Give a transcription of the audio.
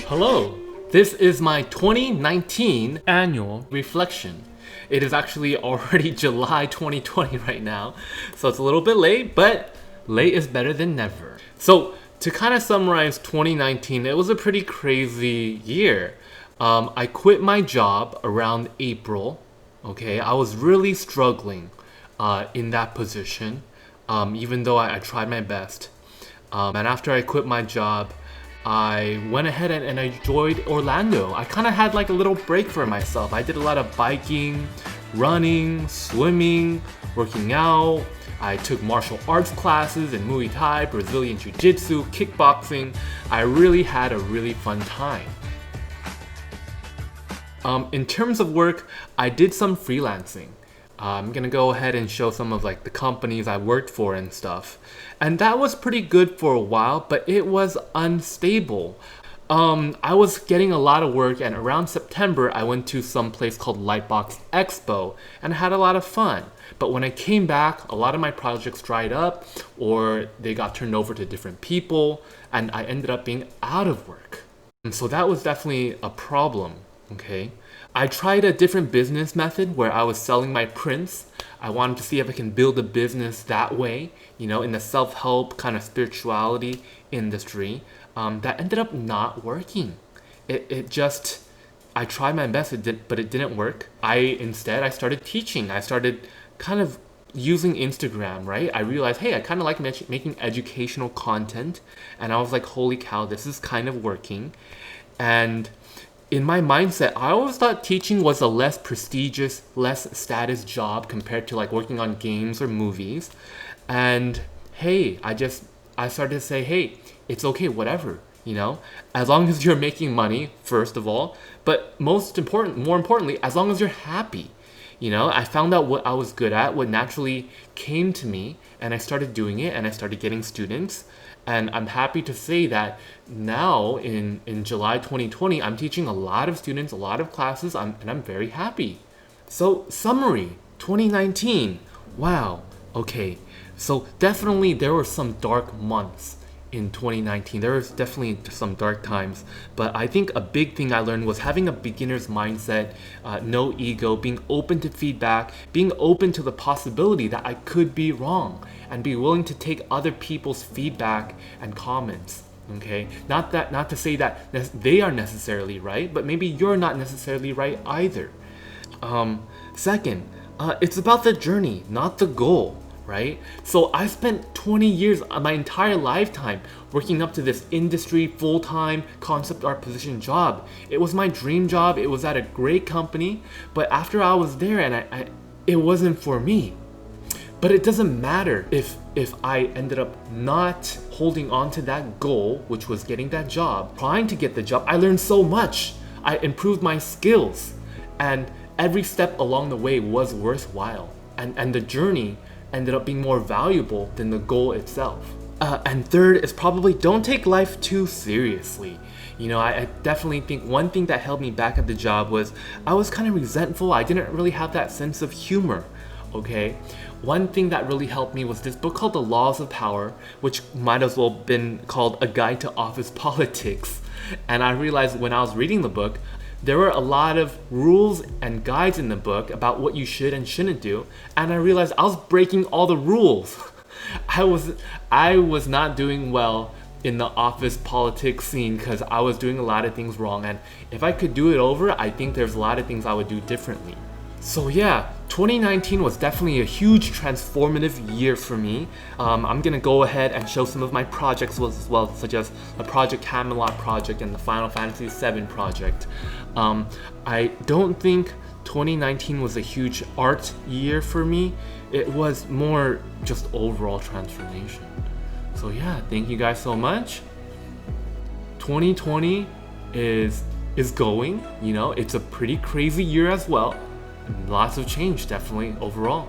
Hello, this is my 2019 annual reflection. It is actually already July 2020 right now, so it's a little bit late, but late is better than never. So, to kind of summarize 2019, it was a pretty crazy year. I quit my job around April. Okay, I was really struggling in that position, even though I tried my best. And after I quit my job, I went ahead and I enjoyed Orlando. I kind of had like a little break for myself. I did a lot of biking, running, swimming, working out. I took martial arts classes in Muay Thai, Brazilian Jiu-Jitsu, kickboxing. I really had a really fun time. In terms of work, I did some freelancing. I'm gonna go ahead and show some of like the companies I worked for and stuff. And that was pretty good for a while, but it was unstable. I was getting a lot of work, and around September I went to some place called Lightbox Expo and had a lot of fun. But when I came back, a lot of my projects dried up or they got turned over to different people, and I ended up being out of work. And so that was definitely a problem. Okay, I tried a different business method where I was selling my prints. I wanted to see if I can build a business that way, you know, in the self-help kind of spirituality industry. That ended up not working. I tried my best, but it didn't work. Instead, I started teaching. I started kind of using Instagram, right? I realized, hey, I kind of like making educational content. And I was like, holy cow, this is kind of working. And in my mindset, I always thought teaching was a less prestigious, less status job compared to like working on games or movies. And hey, I started to say, hey, it's okay, whatever, you know, as long as you're making money, first of all, but more importantly, as long as you're happy. You know, I found out what I was good at, what naturally came to me, and I started doing it, and I started getting students. And I'm happy to say that now in July 2020, I'm teaching a lot of students, a lot of classes, and I'm very happy. So, summary 2019. Wow, okay. So, definitely there were some dark months in 2019. There was definitely some dark times, but I think a big thing I learned was having a beginner's mindset, no ego, being open to feedback, being open to the possibility that I could be wrong, and be willing to take other people's feedback and comments. Okay, not to say that they are necessarily right, but maybe you're not necessarily right either. Second, it's about the journey, not the goal. Right? So I spent 20 years, my entire lifetime, working up to this industry full-time concept art position job. It was my dream job. It was at a great company, but after I was there, and it wasn't for me. But it doesn't matter if I ended up not holding on to that goal, which was getting that job, trying to get the job. I learned so much. I improved my skills, and every step along the way was worthwhile. And the journey ended up being more valuable than the goal itself. And third is probably don't take life too seriously. You know, I definitely think one thing that held me back at the job was I was kind of resentful. I didn't really have that sense of humor. Okay, one thing that really helped me was this book called The Laws of Power, which might as well have been called A Guide to Office Politics. And I realized when I was reading the book, there were a lot of rules and guides in the book about what you should and shouldn't do, and I realized I was breaking all the rules. I was not doing well in the office politics scene because I was doing a lot of things wrong, and if I could do it over, I think there's a lot of things I would do differently. So yeah, 2019 was definitely a huge transformative year for me. I'm gonna go ahead and show some of my projects as well, such as the Project Camelot project and the Final Fantasy VII project. I don't think 2019 was a huge art year for me. It was more just overall transformation. So yeah, thank you guys so much. 2020 is going, you know, it's a pretty crazy year as well. Lots of change, definitely, overall.